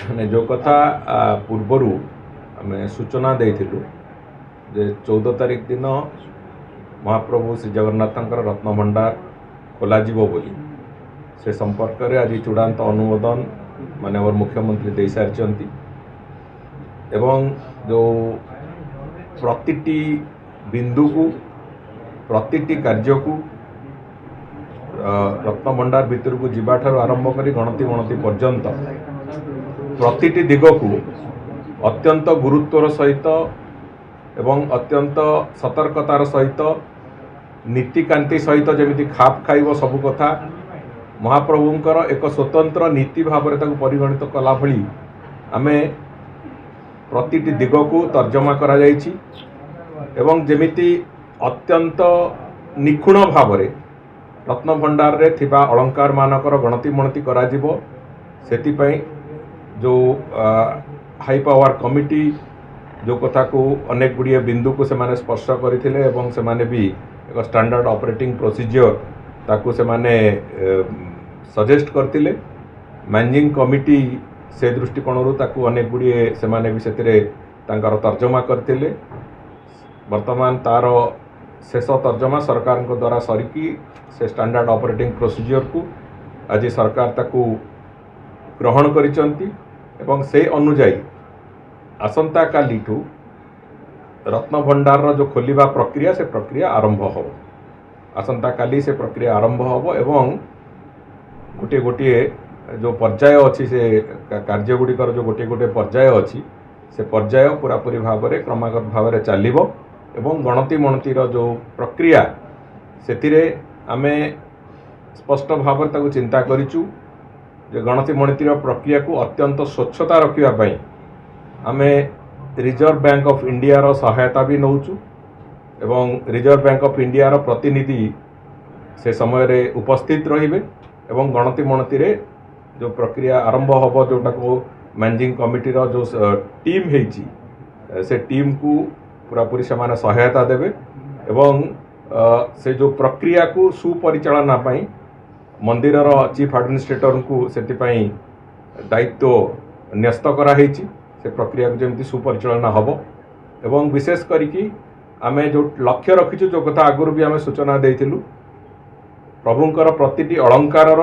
ମାନେ जो कथा पूर्वर आम सूचना देइथिलु जे 14 तारिख दिन महाप्रभु श्री जगन्नाथ रत्न भंडार खोल से संपर्क में आज चूड़ांत अनुमोदन माननीय मुख्यमंत्री दे सारी एवं जो प्रतिटी बिंदु को प्रतिटी कार्य को रत्न भंडार भितर को जीवा ठार आरंभ कर गणति गणति पर्यंत प्रतिटी दिग को अत्यंत गुरुत्वर सहित एवं अत्यंत सतर्कतार सहित नीतिकांति सहित जमी खाप खाइब सबु कथा महाप्रभुंकर एक स्वतंत्र नीति भाव में परिगणित कला भली आमे प्रतिटी दिग को तर्जमा करा जाइछि एवं जेमिति अत्यंत निखुण भाव में रत्न भंडार रे थिबा अलंकार मानकर गणति मणति करा जिवो सेतिपई जो हाई पावर कमिटी जो कथा को अनेक गुड़िए बिंदु को से माने स्पर्श करथिले एवं से माने भी एक स्टैंडर्ड ऑपरेटिंग प्रोसीजर ताकू से माने सजेस्ट करथिले मैनेजिंग कमिटी से दृष्टिकोण ताकू अनेक गुड़िए से माने भी सेतिरे तांकर तर्जमा करथिले वर्तमान तार शेष तर्जमा सरकार को द्वारा सरिकी से स्टैंडर्ड ऑपरेटिंग प्रोसीजर को आज सरकार ताकू ग्रहण करिसंती एवं से अनुजाई आसंता काली ठू रत्न भंडार जो खोलिबा प्रक्रिया से प्रक्रिया आरंभ हो आसंता काली से प्रक्रिया आरंभ हो एवं गोटे गोटे जो पर्याय अच्छी से कार्य गुड़िकर जो गोटे गोटे पर्याय अच्छी से पर्याय पूरापूरी भाव में क्रमागत भाव में चलो एवं गणति मणतिर जो प्रक्रिया से आमे स्पष्ट भाव में चिंता करिचु जे गणति मणतिर प्रक्रिया को अत्यंत स्वच्छता रखा आमे रिजर्व बैंक ऑफ इंडिया रो सहायता भी नौचु एवं रिजर्व बैंक ऑफ इंडिया रो प्रतिनिधि से समय रे उपस्थित रहिबे एवं गणति मणति रे जो प्रक्रिया आरंभ होबो जोटा को मैनेजिंग कमिटी रो जो टीम हेची से टीम को पूरा पूरी से माने सहायता देबे एवं से जो प्रक्रिया को सुपरिचालना पाई मंदिर रो चीफ एडमिनिस्ट्रेटर को सेतिपाई दायित्व न्यस्त करा हेची से प्रक्रिया को जमी सुपरिचालना हम एवं विशेष करिकी आमे जो लक्ष्य रखीचु जो कथा आगुरी भी आमे सूचना देइथिलु प्रभुंकर प्रतिटी अलंकार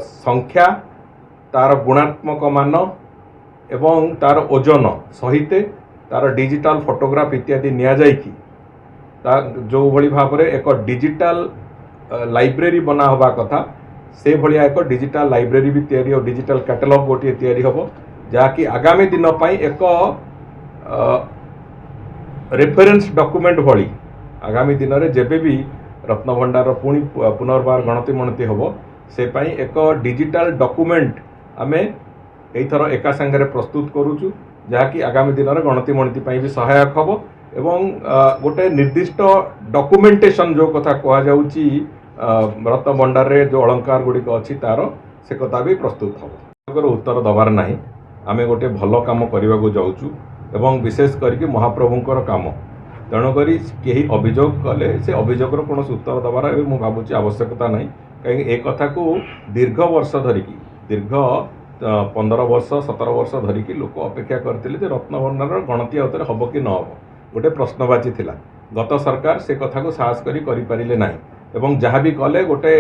संख्या तार गुणात्मक मान एवं तार ओजन सहित तार डिजिटल फोटोग्राफ इत्यादि निया जाइकी जो भली भाव में एक डिजिटल लाइब्रेरी बना होबा कथा से भलिया एक डिजिटल लाइब्रेरी भी तैयारी हो डिजिटल कैटलॉग गोटे तैयारी होबो जहाँकि आगामी दिन पाई एक रेफरेंस डॉक्यूमेंट भली आगामी दिन में जेबे भी रत्न भंडार पुणी पुनर्बार गणति मणति हम से पाई एक डिजिटल डॉक्यूमेंट आमे एथर एका संगे प्रस्तुत करूचु जहाँकि आगामी दिन में गणति मणति पाई भी सहायक हम एवं गोटे निर्दिष्ट डॉक्यूमेंटेशन जो कथा कहा जाउची रत्न भंडार रे जो अलंकार गुड़िक अच्छी तार से कथा भी प्रस्तुत हम उत्तर दबार नहीं आमे गोटे भल काम करने को जाऊँ एवं विशेष करके महाप्रभुंकर काम तेणुक कहीं अभियोग कले से अभियोगर कौन उत्तर दबार मुझे भावुँ आवश्यकता नहीं कहीं एक कथा को दीर्घ वर्ष धरिकी दीर्घ 15 वर्ष 17 वर्ष धरिकी लोक अपेक्षा करते रत्न भंडार गणति आउे हम कि न हम गोटे प्रश्नवाची थिला गत सरकार से कथा को साहस करी पारिले नहीं एवं जहाँ भी कले गोटे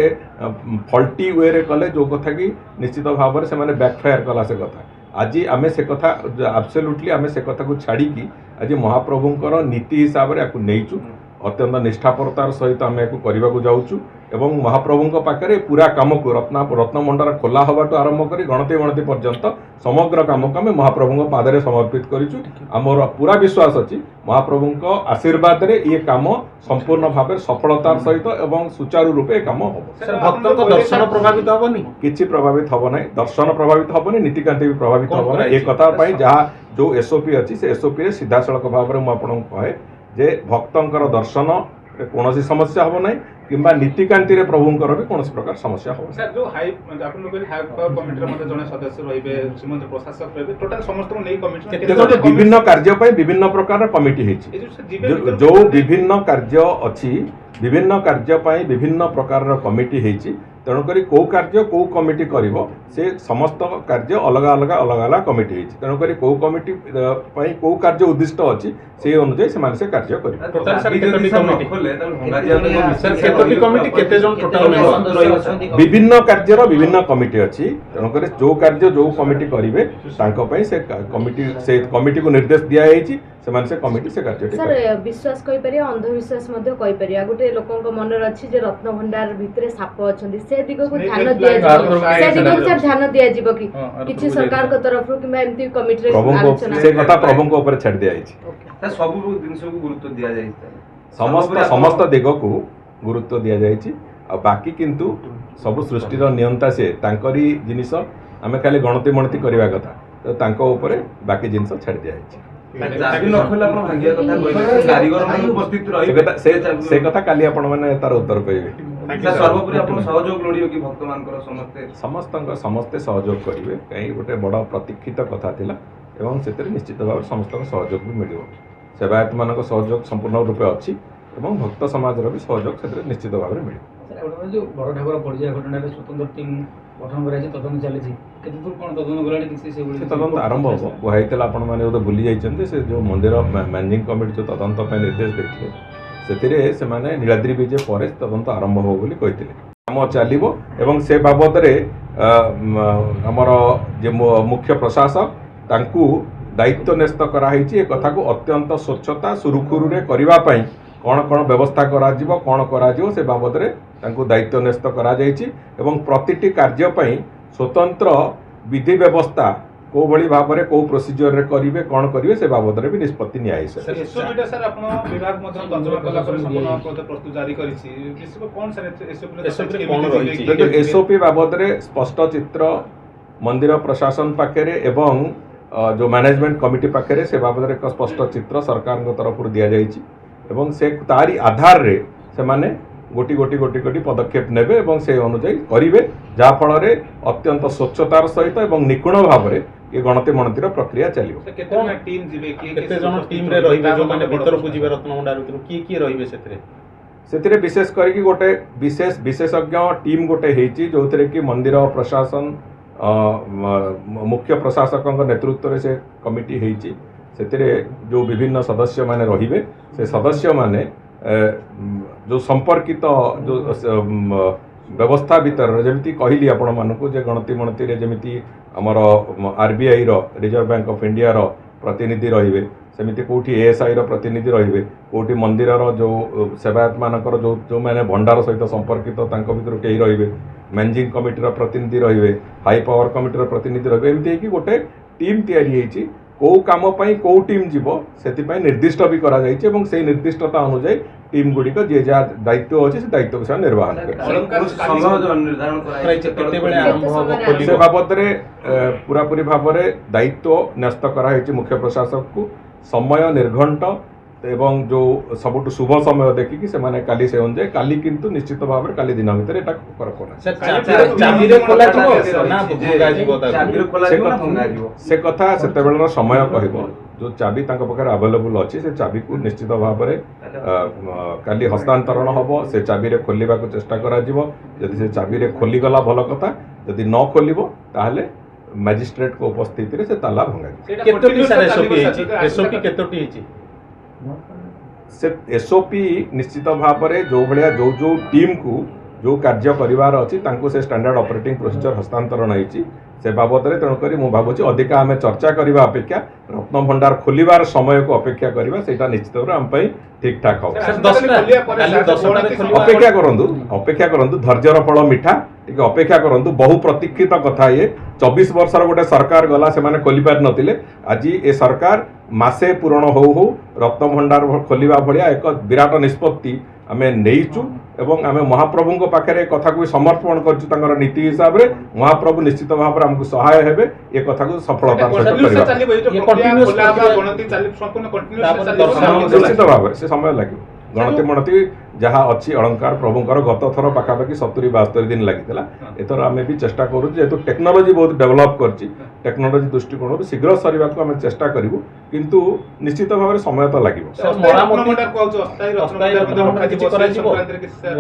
फल्टी वे रे कले जो कथा कि निश्चित भाव में से बैकफायर कला से कथा आज आमे से कथा एब्सोल्युटली आमे से कथा को छाड़ी आज महाप्रभुंकर नीति हिसाब से आपको नहींचु अत्यंत निष्ठापरतार सहित आम या करने को जाऊँ एवं महाप्रभु पाखे पूरा कम को रत्न भंडार खोला हवाटू आरंभ कर गणति गणति पर्यंत समग्र कम को आम महाप्रभु पादरे समर्पित करूँ आमर पूरा विश्वास अच्छी महाप्रभु आशीर्वाद रे ये काम संपूर्ण भाव सफलतार सहित एवं सुचारू रूपे काम हम भक्त दर्शन प्रभावित हेनी किसी प्रभावित हम ना दर्शन प्रभावित हेनी नीतिकांति भी प्रभावित हम ना एक कथा जहाँ जो एसओपी अच्छी से एसओपी सीधा सड़क भाव में मुझे कहे जे भक्तंकर दर्शन कौन समस्या हम ना किंबा नीतिकांति रे प्रभुंकर भी कौन प्रकार समस्या हो सर जो हाई आपन लोग हाई पावर कमिटी रे मध्ये जने सदस्य रहिबे श्रीमंत प्रशासक रहिबे टोटल समस्त को नै कमिटी देखो विभिन्न कार्य पय विभिन्न प्रकार कमिटी हेछि जो विभिन्न कार्य अछि विभिन्न कार्य पय विभिन्न प्रकार कमिटी हेछि ତେଣୁକରି କେଉଁ କାର୍ଯ୍ୟ କେଉଁ କମିଟି କରିବ ସେ ସମସ୍ତ କାର୍ଯ୍ୟ ଅଲଗା ଅଲଗା ଅଲଗା ଅଲଗା କମିଟି ହେଇଛି। ତେଣୁକରି କେଉଁ କମିଟି ପାଇଁ କେଉଁ କାର୍ଯ୍ୟ ଉଦ୍ଦିଷ୍ଟ ଅଛି ସେଇ ଅନୁଯାୟୀ ସେମାନେ ସେ କାର୍ଯ୍ୟ କରିବେ। ବିଭିନ୍ନ କାର୍ଯ୍ୟର ବିଭିନ୍ନ କମିଟି ଅଛି। ତେଣୁକରି ଯେଉଁ କାର୍ଯ୍ୟ ଯେଉଁ କମିଟି କରିବେ ତାଙ୍କ ପାଇଁ ସେ କମିଟିକୁ ନିର୍ଦ୍ଦେଶ ଦିଆଯାଇଛି, ସେମାନେ ସେ କମିଟି ସେ କାର୍ଯ୍ୟଟି ସାର୍ ବିଶ୍ୱାସ କହିପାରିବା ଅନ୍ଧବିଶ୍ୱାସ ମଧ୍ୟ କହିପାରିବା। ଗୋଟେ ଲୋକଙ୍କ ମନରେ ଅଛି ଯେ ରତ୍ନଭଣ୍ଡାର ଭିତରେ ସାପ ଅଛନ୍ତି, ସେ ଦିଗକୁ ଧ୍ୟାନ ଦିଆଯିବ, ସେ ଦିଗକୁ ସାର୍ ଧ୍ୟାନ ଦିଆଯିବ କି କିଛି ସରକାରଙ୍କ ତରଫରୁ କିମ୍ବା ଏମିତି କମିଟିରେ ଆଲୋଚନା? ସେ କଥା ପ୍ରଭୁଙ୍କ ଉପରେ ଛାଡ଼ି ଦିଆଯାଇଛି। ସବୁ ଜିନିଷକୁ ଗୁରୁତ୍ୱ ଦିଆଯାଇଛି, ସମସ୍ତ ଦିଗକୁ ଗୁରୁତ୍ୱ ଦିଆଯାଇଛି। ଆଉ ବାକି କିନ୍ତୁ ସବୁ ସୃଷ୍ଟିର ନିୟନ୍ତା ସେ, ତାଙ୍କରି ଜିନିଷ, ଆମେ ଖାଲି ଗଣତି ମଣତି କରିବା କଥା, ତ ତାଙ୍କ ଉପରେ ବାକି ଜିନିଷ ଛାଡ଼ି ଦିଆଯାଇଛି। ସେ କଥା କାଲି ଆପଣ ମାନେ ତାର ଉତ୍ତର ପାଇବେ। ସମସ୍ତେ ସହଯୋଗ କରିବେ, କାହିଁକି ଗୋଟେ ବଡ଼ ପ୍ରତୀକ୍ଷିତ କଥା ଥିଲା ଏବଂ ସେଥିରେ ନିଶ୍ଚିତ ଭାବରେ ସମସ୍ତଙ୍କ ସହଯୋଗ ବି ମିଳିବ। ସେବାୟତ ମାନଙ୍କ ସହଯୋଗ ସମ୍ପୂର୍ଣ୍ଣ ରୂପେ ଅଛି ଏବଂ ଭକ୍ତ ସମାଜର ବି ସହଯୋଗ ସେଥିରେ ନିଶ୍ଚିତ ଭାବରେ ମିଳିବ। जो बड़ ठाकुर पड़िया घटना स्वतंत्र टीम गठन कर तदन चली कौन तदन गला तदंत आरंभ हम कहुई आपण मैंने बोधे भूली जाइए से जो मंदिर मैनेजिंग कमिटी जो तदंत निर्देश देते से नीलाद्री विजे पर तदंत आरंभ हो कम चलो एवं से बाबद आमर जे मुख्य प्रशासक तांकू दायित्व न्यस्त कराई कथा को अत्यंत स्वच्छता सुरुखुरु करने कौन कौन व्यवस्था कौन से बाबद दायित्व न्यस्त एवं प्रतिटी कार्य स्वतंत्र विधि व्यवस्था को भली भाव में को प्रोसीजर रे करिवे कौन करिवे से बाबद रे भी निष्पत्ति निया सर एसओपी सर आपण विभाग मध्ये तर्जमा कला पर संपूर्ण प्रस्तुत जारी करिछि विषय कोन सर एसओपी कोन रहिछि देखो एसओपी बाबद रे स्पष्ट चित्र मंदिर प्रशासन पाखरे एवं जो मैनेजमेंट कमिटी पाखरे से बाबद रे एक स्पष्ट चित्र सरकार तरफ दिया जाइछि एवं से तारी आधार रे से माने गोटी गोटी गोटी गोटी पदक्षेप नेबे एवं से अनुसार करिवे जहा फल रे अत्यंत स्वच्छतार सहित एवं निपुण भाव में ये गणति मणतिर प्रक्रिया चलियो केते टीम जिवे केते जन टीम रे रहिबे जो माने भीतर को जिवे रत्नभंडार भीतर की रहिबे सेतिरे विशेष करके गोटे विशेषज्ञ टीम गोटे हेची जोथिरे कि मंदिर प्रशासन मुख्य प्रशासक नेतृत्व रे से कमिटी हेची सेतिरे जो विभिन्न सदस्य माने रहिबे से सदस्य माने जो संपर्कित जो व्यवस्था भीतर जमी कहली आपण मानक गणति मणति जमी आमर RBI reserve bank of India रो प्रतिनिधि रहिबे सेमिति कोठी एएसआई रो प्रतिनिधि रहिबे कोठी मंदिर रो जो सेवायत मानकर जो माने भंडार सहित संपर्कित तांको भीतर केही रहिबे मैनेजिंग कमिटी रो प्रतिनिधि रहिबे हाई पावर कमिटी रो प्रतिनिधि रहिबे एमति कि गोटे टीम तयारी हेची को काम पई को टीम जीवो सेति पई निर्दिष्ट भी करा जाइछि एवं से निर्दिष्टता अनुसार टीम गुडी को जे जा दायित्व अछि से दायित्व के साथ निर्वहन करे से बाबद रे पूरा पूरी भाव में दायित्व न्यस्त करा हेछि मुख्य प्रशासक को समय निर्घंट एवं जो सबुठ शुभ समय देखिकी से माने काली से अनुसार काली किंतु निश्चित भाव में काली दिन भीतर एटा कर से कथा सेते बेलर समय कहबो जो चाबी तांको पाखरे अवेलेबल अछि से चाबी को निश्चित भाव में काली हस्तांतरण हबो से चाबी रे खोलिबा को चेष्टा करा जिवो यदि से चाबी रे खोली गला भलो कथा यदि न खोलिबो ताहले मैजिस्ट्रेट को उपस्थिति रे से ताला भंगा केतोटी सर एसओपी केतोटी हेछि से एसओपी निश्चित भाव में जो भाया जो जो टीम को जो कार्य करिवार अछि तांको से स्टैंडर्ड ऑपरेटिंग प्रोसीजर हस्तांतरण होइछि से बाबद में तेणुक मु भावुँ अधिका आम चर्चा करने अपेक्षा रत्न भंडार खोलिबार समय को अपेक्षा करवा सेटा निश्चित भाव आम ठीक ठाक हम अपेक्षा करंतु धैर्यर फल मिठा टिके अपेक्षा करंतु बहु प्रतीक्षित कथा ये 24 वर्षर गोटे सरकार गला से माने खोली पार नथिले आज ए सरकार मासे पूरण हो रत्न भंडार खोलिबा भलिया एक विराट निष्पत्ति आमे नेइचु एवं आमे महाप्रभु पाखे कथा को समर्पण कर नीति हिसाब से महाप्रभु निश्चित भाव में आमको सहाय हेबे ए कथा को सफलता निश्चित भाव से समय लगे गणति मणति जहाँ अच्छी अलंकार प्रभुंर गत थर पाखापाखि 70-72 दिन लगी एथर आम भी चेष्टा करूँ जेहेतु टेक्नोलोजी बहुत डेवलप कर टेक्नोलोजी दृष्टिकोण शीघ्र सर चेष्टा करूँ କିନ୍ତୁ ନିଶ୍ଚିତ ଭାବରେ ସମୟ ତ ଲାଗିବ।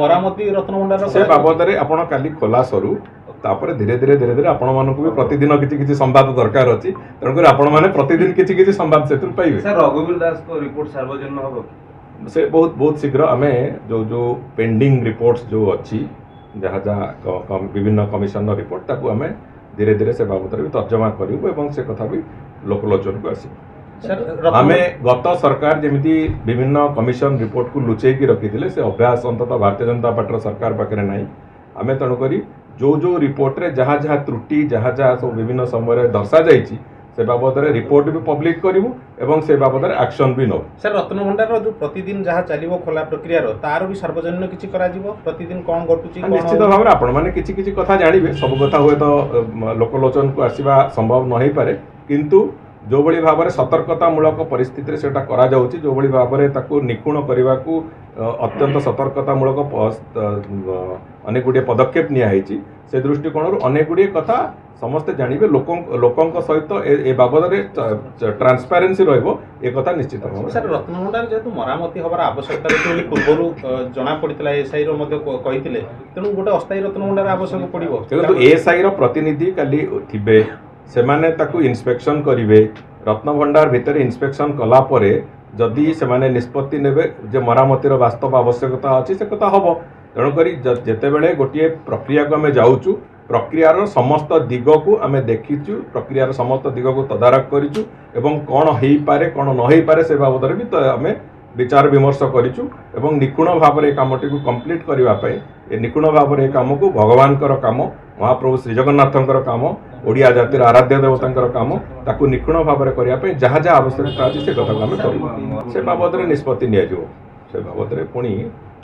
ମରାମତି ରତ୍ନଭଣ୍ଡାର ସେ ବାବଦରେ ଆପଣ କାଲି ଖୋଲା ସରୁ ତାପରେ ଧୀରେ ଧୀରେ ଆପଣମାନଙ୍କୁ ବି ପ୍ରତିଦିନ କିଛି କିଛି ସମ୍ବାଦ ଦରକାର ଅଛି, ତେଣୁକରି ଆପଣମାନେ ପ୍ରତିଦିନ କିଛି କିଛି ସମ୍ବାଦ ସେଥିରୁ ପାଇବେ। ସାର୍ ରଘୁବୀର ଦାସଙ୍କ ରିପୋର୍ଟ ସାର୍ବଜନୀନ ହବ କି? ସେ ବହୁତ ଶୀଘ୍ର ଆମେ ଯୋଉ ପେଣ୍ଡିଂ ରିପୋର୍ଟସ୍ ଯୋଉ ଅଛି ଯାହା ଯାହା ବିଭିନ୍ନ କମିଶନର ରିପୋର୍ଟ ତାକୁ ଆମେ ଧୀରେ ଧୀରେ ସେ ବାବଦରେ ବି ତର୍ଜମା କରିବୁ ଏବଂ ସେ କଥା ବି ଲୋକଲୋଚନକୁ ଆସିବ। ଆମେ ଗତ ସରକାର ଯେମିତି ବିଭିନ୍ନ କମିଶନ ରିପୋର୍ଟକୁ ଲୁଚେଇକି ରଖିଥିଲେ ସେ ଅଭ୍ୟାସ ଅନ୍ତତଃ ଭାରତୀୟ ଜନତା ପାର୍ଟିର ସରକାର ପାଖରେ ନାହିଁ। ଆମେ ତେଣୁକରି ଯୋଉ ରିପୋର୍ଟରେ ଯାହା ଯାହା ତ୍ରୁଟି ଯାହା ସବୁ ବିଭିନ୍ନ ସମୟରେ ଦର୍ଶାଯାଇଛି ସେ ବାବଦରେ ରିପୋର୍ଟ ବି ପବ୍ଲିକ କରିବୁ ଏବଂ ସେ ବାବଦରେ ଆକ୍ସନ ବି ନେବୁ। ସାର୍ ରତ୍ନଭଣ୍ଡାର ଯୋଉ ପ୍ରତିଦିନ ଯାହା ଚାଲିବ ଖୋଲା ପ୍ରକ୍ରିୟାର ତାର ବି ସାର୍ବଜନୀନ କିଛି କରାଯିବ, ପ୍ରତିଦିନ କଣ ଘଟୁଛି ନିଶ୍ଚିତ ଭାବରେ ଆପଣମାନେ କିଛି କିଛି କଥା ଜାଣିବେ। ସବୁ କଥା ହୁଏତ ଲୋକଲୋଚନକୁ ଆସିବା ସମ୍ଭବ ନ ହେଇପାରେ, କିନ୍ତୁ ଯୋଉଭଳି ଭାବରେ ସତର୍କତାମୂଳକ ପରିସ୍ଥିତିରେ ସେଟା କରାଯାଉଛି, ଯୋଉଭଳି ଭାବରେ ତାକୁ ନିଖୁଣ କରିବାକୁ ଅତ୍ୟନ୍ତ ସତର୍କତାମୂଳକ ଅନେକ ଗୁଡ଼ିଏ ପଦକ୍ଷେପ ନିଆହେଇଛି, ସେ ଦୃଷ୍ଟିକୋଣରୁ ଅନେକ ଗୁଡ଼ିଏ କଥା ସମସ୍ତେ ଜାଣିବେ। ଲୋକଙ୍କ ସହିତ ଏ ବାବଦରେ ଟ୍ରାନ୍ସପାରେନ୍ସି ରହିବ, ଏ କଥା ନିଶ୍ଚିତ ଭାବରେ। ସାର୍ ରତ୍ନଭଣ୍ଡାର ଯେହେତୁ ମରାମତି ହେବାର ଆବଶ୍ୟକତା ଅଛି ବୋଲି ପୂର୍ବରୁ ଜଣାପଡ଼ିଥିଲା, ଏସ୍ଆଇର ମଧ୍ୟ କହିଥିଲେ, ତେଣୁ ଗୋଟେ ଅସ୍ଥାୟୀ ରତ୍ନଭଣ୍ଡାର ଆବଶ୍ୟକ ପଡ଼ିବ। ଦେଖନ୍ତୁ ଏସ୍ଆଇର ପ୍ରତିନିଧି କାଲି ଥିବେ, ସେମାନେ ତାକୁ ଇନ୍ସପେକ୍ସନ କରିବେ। ରତ୍ନଭଣ୍ଡାର ଭିତରେ ଇନ୍ସପେକ୍ସନ କଲା ପରେ ଯଦି ସେମାନେ ନିଷ୍ପତ୍ତି ନେବେ ଯେ ମରାମତିର ବାସ୍ତବ ଆବଶ୍ୟକତା ଅଛି ସେ କଥା ହେବ। ତେଣୁକରି ଯେତେବେଳେ ଗୋଟିଏ ପ୍ରକ୍ରିୟାକୁ ଆମେ ଯାଉଛୁ ପ୍ରକ୍ରିୟାର ସମସ୍ତ ଦିଗକୁ ଆମେ ଦେଖିଛୁ, ପ୍ରକ୍ରିୟାର ସମସ୍ତ ଦିଗକୁ ତଦାରଖ କରିଛୁ ଏବଂ କ'ଣ ହେଇପାରେ କ'ଣ ନ ହେଇପାରେ ସେ ବାବଦରେ ବି ଆମେ ବିଚାର ବିମର୍ଶ କରିଛୁ ଏବଂ ନିଖୁଣ ଭାବରେ ଏ କାମଟିକୁ କମ୍ପ୍ଲିଟ୍ କରିବା ପାଇଁ ନିଖୁଣ ଭାବରେ ଏ କାମକୁ ଭଗବାନଙ୍କର କାମ, ମହାପ୍ରଭୁ ଶ୍ରୀଜଗନ୍ନାଥଙ୍କର କାମ, ଓଡ଼ିଆ ଜାତିର ଆରାଧ୍ୟ ଦେବତାଙ୍କର କାମ, ତାକୁ ନିଖୁଣ ଭାବରେ କରିବା ପାଇଁ ଯାହା ଯାହା ଆବଶ୍ୟକତା ଅଛି ସେ କଥାକୁ ଆମେ କରିବୁ। ସେ ବାବଦରେ ନିଷ୍ପତ୍ତି ନିଆଯିବ। ସେ ବାବଦରେ ପୁଣି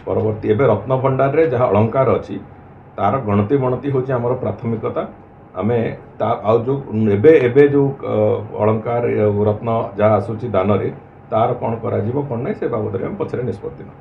ପରବର୍ତ୍ତୀ ଏବେ ରତ୍ନଭଣ୍ଡାରରେ ଯାହା ଅଳଙ୍କାର ଅଛି ତାର ଗଣତି ହେଉଛି ଆମର ପ୍ରାଥମିକତା। ଆମେ ଆଉ ଯେଉଁ ଏବେ ଯେଉଁ ଅଳଙ୍କାର ରତ୍ନ ଯାହା ଆସୁଛି ଦାନରେ ତାର କ'ଣ କରାଯିବ କ'ଣ ନାହିଁ ସେ ବାବଦରେ ଆମେ ପଛରେ ନିଷ୍ପତ୍ତି ନେବୁ।